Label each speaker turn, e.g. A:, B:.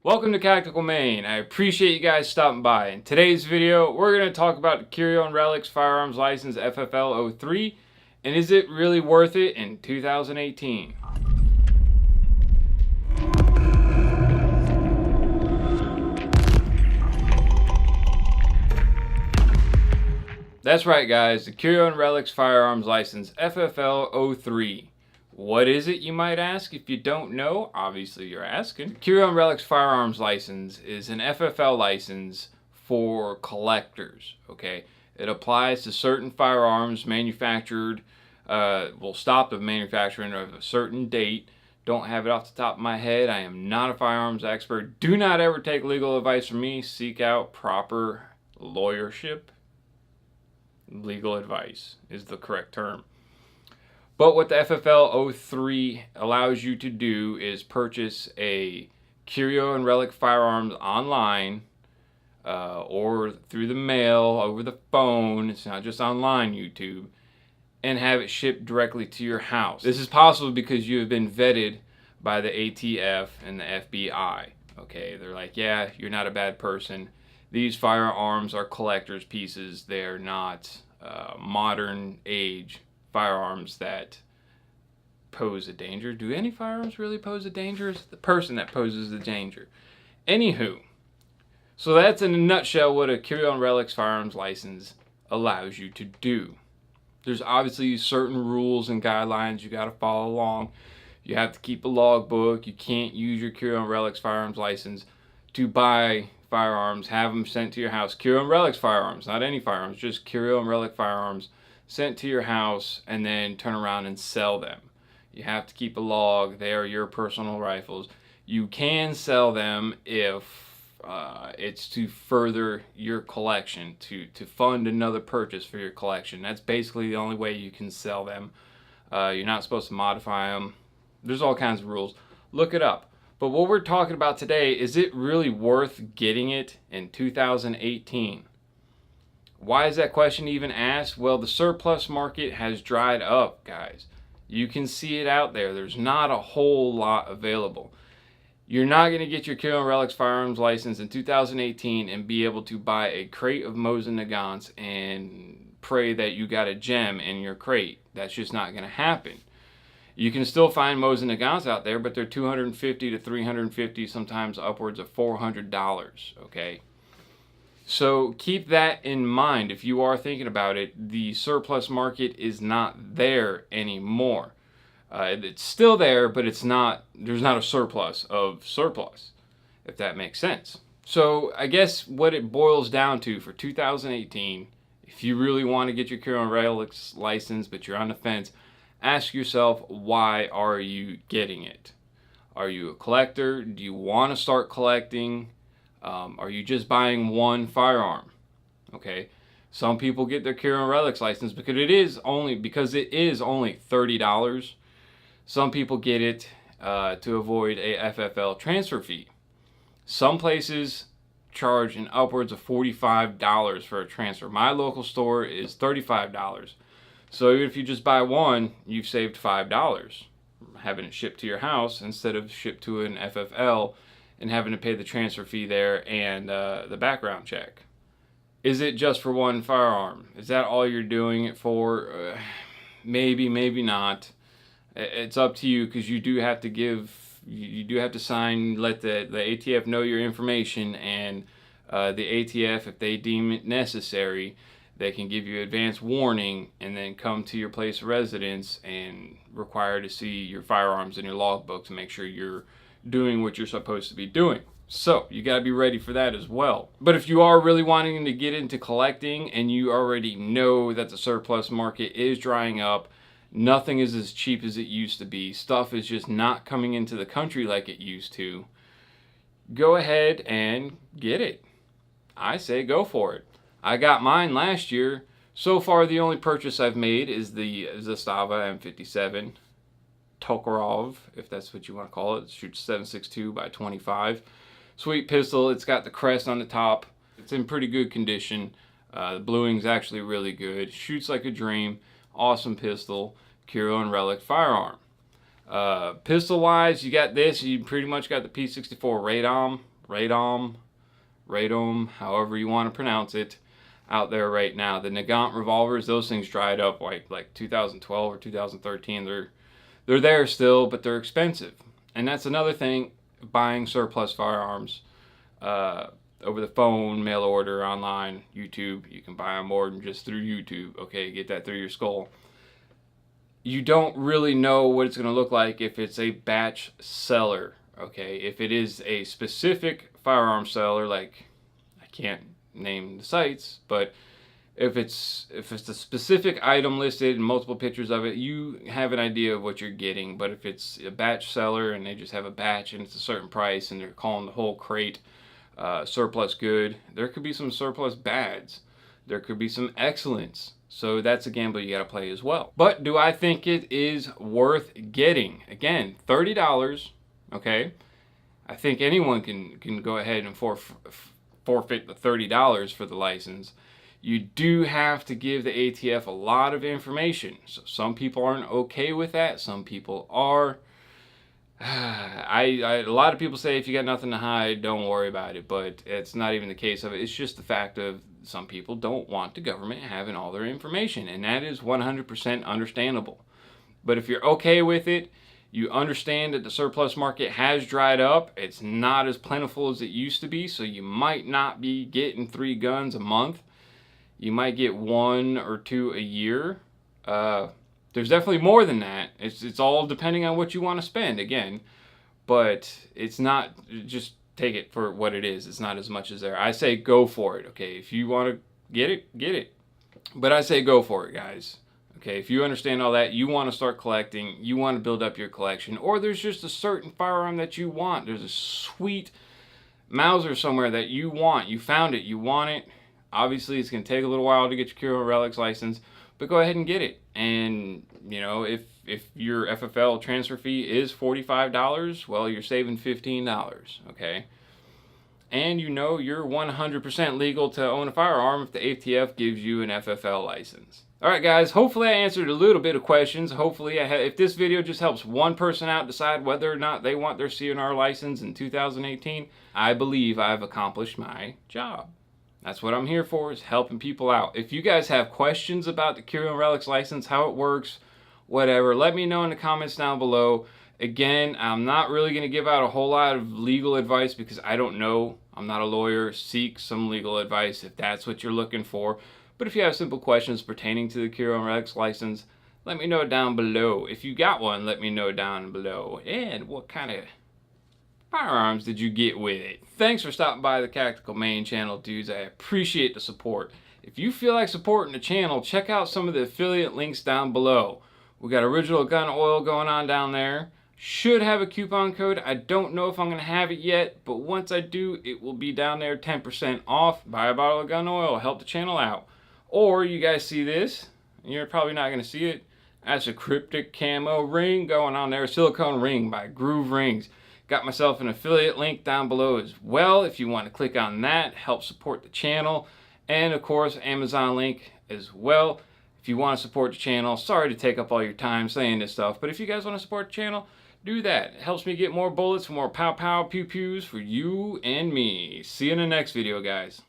A: Welcome to CACTICALMAIN. I appreciate you guys stopping by. In today's video, we're going to talk about the Curio and Relics Firearms License FFL 03, and is it really worth it in 2018? That's right, guys, the Curio and Relics Firearms License FFL 03. What is it, you might ask? If you don't know, obviously you're asking. The Curio and Relics Firearms License is an FFL license for collectors, okay? It applies to certain firearms manufactured, will stop the manufacturing of a certain date. Don't have it off the top of my head. I am not a firearms expert. Do not ever take legal advice from me. Seek out proper lawyership. Legal advice is the correct term. But what the FFL 03 allows you to do is purchase a Curio and Relic firearms online or through the mail, over the phone. It's not just online, YouTube, and have it shipped directly to your house. This is possible because you have been vetted by the ATF and the FBI. Okay, they're like, yeah, you're not a bad person. These firearms are collector's pieces. They're not modern age firearms that pose a danger. Do any firearms really pose a danger? It's the person that poses the danger. Anywho, so that's in a nutshell what a Curio and Relics firearms license allows you to do. There's obviously certain rules and guidelines you got to follow along. You have to keep a logbook. You can't use your Curio and Relics firearms license to buy firearms, have them sent to your house. Curio and Relics firearms, not any firearms, just Curio and Relic firearms sent to your house and then turn around and sell them. You have to keep a log. They are your personal rifles. You can sell them if it's to further your collection, to fund another purchase for your collection. That's basically the only way you can sell them. You're not supposed to modify them. There's all kinds of rules. Look it up. But what we're talking about today, is it really worth getting it in 2018? Why is that question even asked? Well, the surplus market has dried up, guys. You can see it out there. There's not a whole lot available. You're not going to get your Curio and Relics firearms license in 2018 and be able to buy a crate of Mosin Nagants and pray that you got a gem in your crate. That's just not going to happen. You can still find Mosin Nagants out there, but they're $250 to $350, sometimes upwards of $400, okay? So keep that in mind if you are thinking about it. The surplus market is not there anymore. It's still there, but it's not. There's not a surplus of surplus, if that makes sense. So I guess what it boils down to for 2018, if you really want to get your Curio and Relics license, but you're on the fence, ask yourself, why are you getting it? Are you a collector? Do you want to start collecting? Are you just buying one firearm? Okay, some people get their Curio and Relics license because it is only $30. Some people get it to avoid a FFL transfer fee. Some places charge an upwards of $45 for a transfer. My local store is $35. So even if you just buy one, you've saved $5 having it shipped to your house instead of shipped to an FFL and having to pay the transfer fee there and the background check. Is it just for one firearm? Is that all you're doing it for? Maybe, maybe not. It's up to you, because you do have to sign, let the ATF know your information, and the ATF, if they deem it necessary, they can give you advance warning and then come to your place of residence and require to see your firearms in your logbook to make sure you're doing what you're supposed to be doing. So you got to be ready for that as well. But if you are really wanting to get into collecting and you already know that the surplus market is drying up, nothing is as cheap as it used to be, stuff is just not coming into the country like it used to, go ahead and get it. I say go for it. I got mine last year. So far the only purchase I've made is the Zastava M57 Tokarov, if that's what you want to call it. It shoots 7.62 by 25. Sweet pistol. It's got the crest on the top. It's in pretty good condition. The bluing's actually really good. Shoots like a dream. Awesome pistol. Curio and Relic firearm. Pistol wise, you got this. You pretty much got the P64 radom Radom, however you want to pronounce it, out there right now. The Nagant revolvers, those things dried up like 2012 or 2013. They're there still, but they're expensive. And that's another thing, buying surplus firearms over the phone, mail order, online, YouTube. You can buy them more than just through YouTube. Okay, get that through your skull. You don't really know what it's going to look like if it's a batch seller. Okay, if it is a specific firearm seller, like, I can't name the sites, but if it's a specific item listed and multiple pictures of it, you have an idea of what you're getting. But if it's a batch seller and they just have a batch and it's a certain price and they're calling the whole crate surplus good, there could be some surplus bads. There could be some excellence. So that's a gamble you got to play as well. But do I think it is worth getting? Again, $30. Okay, I think anyone can go ahead and forfeit the $30 for the license. You do have to give the ATF a lot of information. So some people aren't okay with that. Some people are. A lot of people say if you got nothing to hide, don't worry about it. But it's not even the case of it. It's just the fact of some people don't want the government having all their information. And that is 100% understandable. But if you're okay with it, you understand that the surplus market has dried up. It's not as plentiful as it used to be. So you might not be getting 3 guns a month. You might get 1 or 2 a year. There's definitely more than that. It's all depending on what you want to spend, again. But it's not, just take it for what it is. It's not as much as there. I say go for it, okay? If you want to get it, get it. But I say go for it, guys. Okay, if you understand all that, you want to start collecting, you want to build up your collection, or there's just a certain firearm that you want. There's a sweet Mauser somewhere that you want. You found it, you want it. Obviously, it's going to take a little while to get your Curio and Relics license, but go ahead and get it. And, you know, if your FFL transfer fee is $45, well, you're saving $15, okay? And you know you're 100% legal to own a firearm if the ATF gives you an FFL license. Alright guys, hopefully I answered a little bit of questions. Hopefully, if this video just helps one person out decide whether or not they want their CNR license in 2018, I believe I've accomplished my job. That's what I'm here for, is helping people out. If you guys have questions about the Curio and Relics license, how it works, whatever, let me know in the comments down below. Again, I'm not really going to give out a whole lot of legal advice because I don't know. I'm not a lawyer. Seek some legal advice if that's what you're looking for. But if you have simple questions pertaining to the Curio and Relics license, let me know down below. If you got one, let me know down below. And what kind of firearms did you get with it? Thanks for stopping by the Tactical Main channel, dudes. I appreciate the support. If you feel like supporting the channel, check out some of the affiliate links down below. We got original gun oil going on down there. Should have a coupon code. I don't know if I'm going to have it yet, but once I do, it will be down there 10% off. Buy a bottle of gun oil, help the channel out. Or you guys see this, you're probably not going to see it. That's a cryptic camo ring going on there, silicone ring by Groove Rings. Got myself an affiliate link down below as well if you want to click on that, help support the channel. And of course, Amazon link as well if you want to support the channel. Sorry to take up all your time saying this stuff, but if you guys want to support the channel, do that. It helps me get more bullets, more pow pow pew pews for you and me. See you in the next video, guys.